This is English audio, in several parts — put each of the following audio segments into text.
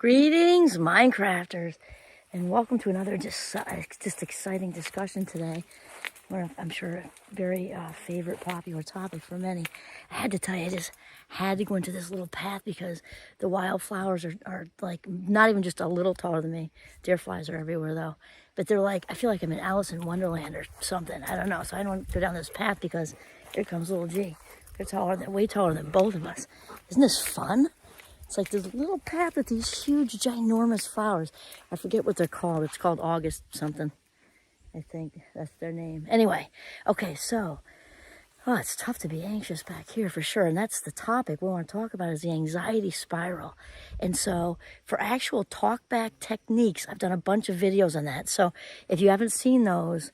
Greetings, Minecrafters, and welcome to another just exciting discussion today. I'm sure a very favorite popular topic for many. I had to tell you, I just had to go into this little path because the wildflowers are like not even just a little taller than me. Deer flies are everywhere though, but they're like, I feel like I'm in Alice in Wonderland or something. I don't know. So I don't go down this path because here comes little G. They're way taller than both of us. Isn't this fun? It's like this little path with these huge, ginormous flowers. I forget what they're called. It's called August something. I think that's their name. Anyway, okay, so, it's tough to be anxious back here for sure. And that's the topic we want to talk about is the anxiety spiral. And so for actual talkback techniques, I've done a bunch of videos on that. So if you haven't seen those,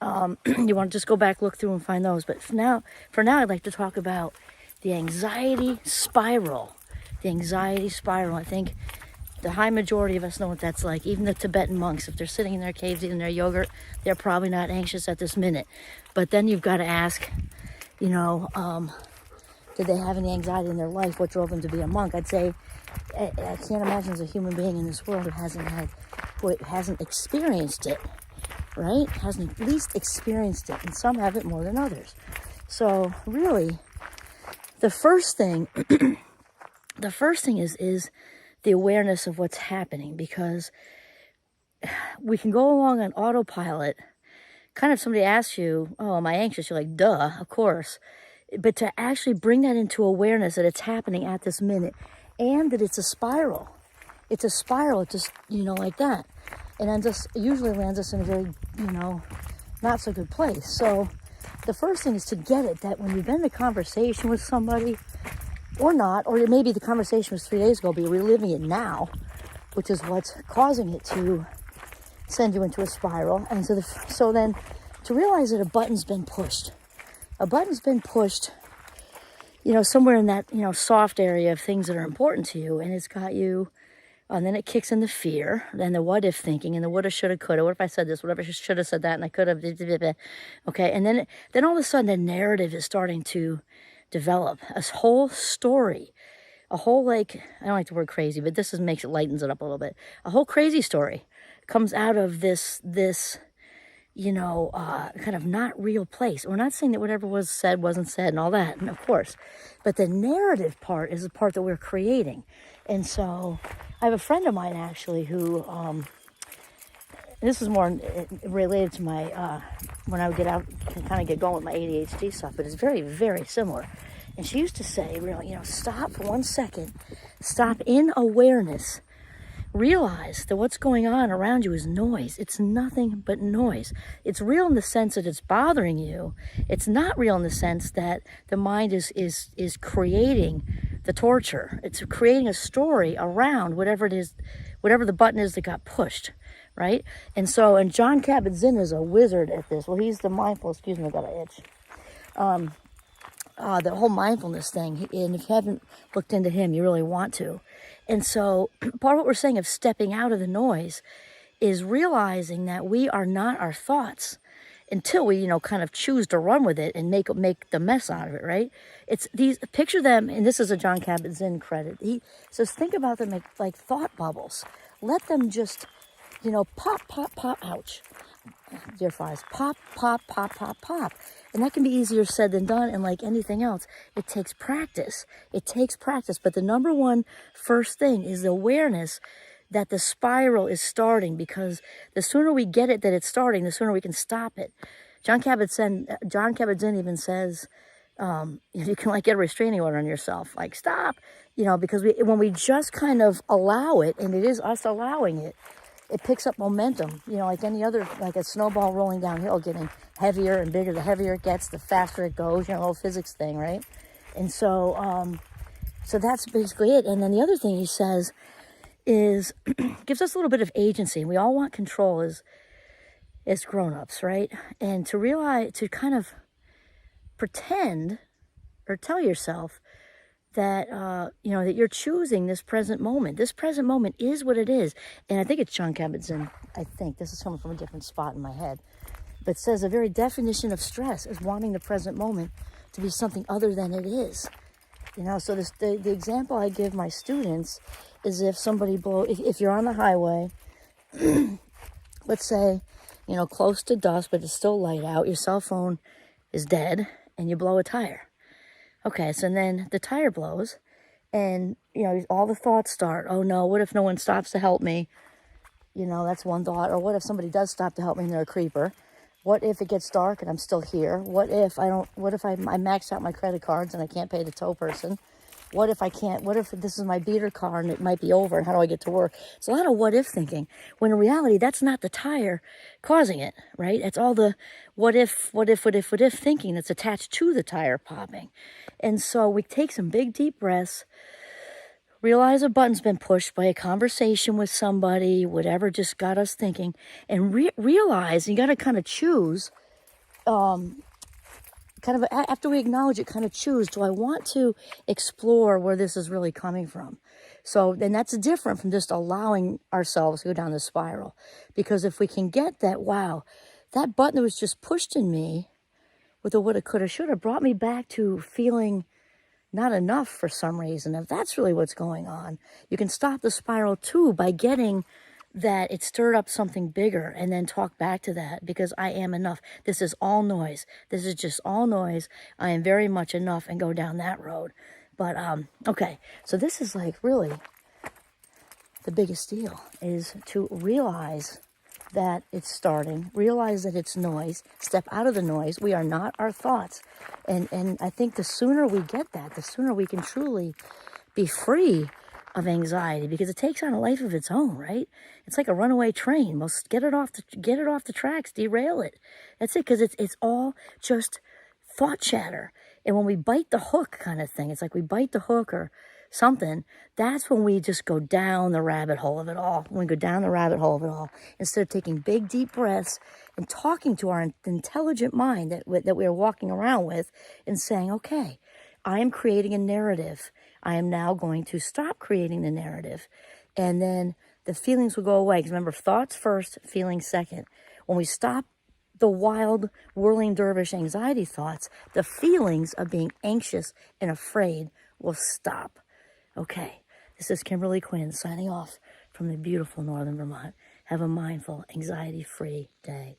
you want to just go back, look through and find those. But for now, I'd like to talk about the anxiety spiral. The anxiety spiral. I think the high majority of us know what that's like. Even the Tibetan monks, if they're sitting in their caves eating their yogurt, they're probably not anxious at this minute. But then you've got to ask, did they have any anxiety in their life? What drove them to be a monk? I'd say I can't imagine there's a human being in this world who hasn't experienced it, right? Hasn't at least experienced it, and some have it more than others. So really, the first thing is the awareness of what's happening, because we can go along on autopilot. Kind of somebody asks you, oh, am I anxious? You're like, duh, of course. But to actually bring that into awareness that it's happening at this minute and that it's a spiral. It's a spiral, just, like that. And then usually lands us in a very, not so good place. So the first thing is to get it that when you've been in a conversation with somebody, or not, or maybe the conversation was 3 days ago, but you're reliving it now, which is what's causing it to send you into a spiral. And so then to realize that a button's been pushed. A button's been pushed, somewhere in that, soft area of things that are important to you, and it's got you, and then it kicks in the fear, then the what if thinking, and the woulda, shoulda, coulda, what if I said this, what if I should have said that, and I could have, okay, and then all of a sudden the narrative is starting to develop a whole story, a whole, I don't like the word crazy, but makes it lightens it up a little bit. A whole crazy story comes out of this kind of not real place. We're not saying that whatever was said wasn't said and all that, and of course, but the narrative part is the part that we're creating. And so I have a friend of mine actually who, this is more related to my, when I would get out and kind of get going with my ADHD stuff, but it's very, very similar. And she used to say, really, stop for 1 second, stop in awareness, realize that what's going on around you is noise. It's nothing but noise. It's real in the sense that it's bothering you. It's not real in the sense that the mind is creating the torture. It's creating a story around whatever it is, whatever the button is that got pushed. Right? And Jon Kabat-Zinn is a wizard at this. Well, he's the mindful, excuse me, I got an itch. The whole mindfulness thing, and if you haven't looked into him, you really want to. And so part of what we're saying of stepping out of the noise is realizing that we are not our thoughts until we, kind of choose to run with it and make the mess out of it, right? It's these, picture them, and this is a Jon Kabat-Zinn credit. He says, think about them like thought bubbles. Let them just, pop, pop, pop, ouch, dear flies, pop, pop, pop, pop, pop. And that can be easier said than done. And like anything else, it takes practice. It takes practice. But the number one first thing is the awareness that the spiral is starting, because the sooner we get it that it's starting, the sooner we can stop it. Jon Kabat-Zinn even says, you can get a restraining order on yourself, stop, because when we just kind of allow it, and it is us allowing it, it picks up momentum, like any other, like a snowball rolling downhill, getting heavier and bigger. The heavier it gets, the faster it goes, a little physics thing, right? And so that's basically it. And then the other thing he says is, gives us a little bit of agency. We all want control as grown-ups, right? And to realize, to kind of pretend or tell yourself that, that you're choosing this present moment. This present moment is what it is. And I think it's Jon Kabat-Zinn. I think this is coming from a different spot in my head. But says the very definition of stress is wanting the present moment to be something other than it is. So the example I give my students is if somebody if you're on the highway, let's say, close to dusk, but it's still light out, your cell phone is dead, and you blow a tire. Okay, so then the tire blows, and, all the thoughts start. Oh no, what if no one stops to help me? That's one thought. Or what if somebody does stop to help me and they're a creeper? What if it gets dark and I'm still here? What if I maxed out my credit cards and I can't pay the tow person? What if this is my beater car and it might be over, and how do I get to work? It's a lot of what if thinking, when in reality, that's not the tire causing it, right? It's all the what if thinking that's attached to the tire popping. And so we take some big deep breaths, realize a button's been pushed by a conversation with somebody, whatever just got us thinking, and realize you got to kind of choose, after we acknowledge it, kind of choose, do I want to explore where this is really coming from? So then that's different from just allowing ourselves to go down the spiral. Because if we can get that, wow, that button that was just pushed in me with a woulda, coulda, shoulda brought me back to feeling not enough for some reason. If that's really what's going on, you can stop the spiral too by getting that it stirred up something bigger, and then talk back to that, because I am enough. This is all noise. This is just all noise. I am very much enough, and go down that road. But, okay. So this is like really the biggest deal, is to realize that it's starting, realize that it's noise, step out of the noise. We are not our thoughts. And I think the sooner we get that, the sooner we can truly be free of anxiety, because it takes on a life of its own, right? It's like a runaway train. Most get it off the tracks, derail it. That's it, because it's all just thought chatter. And when we bite the hook kind of thing, it's like we bite the hook or something, that's when we just go down the rabbit hole of it all. When we go down the rabbit hole of it all, instead of taking big, deep breaths and talking to our intelligent mind that we are walking around with, and saying, okay, I am creating a narrative. I am now going to stop creating the narrative. And then the feelings will go away. Because remember, thoughts first, feelings second. When we stop the wild, whirling dervish anxiety thoughts, the feelings of being anxious and afraid will stop. Okay, this is Kimberly Quinn signing off from the beautiful Northern Vermont. Have a mindful, anxiety-free day.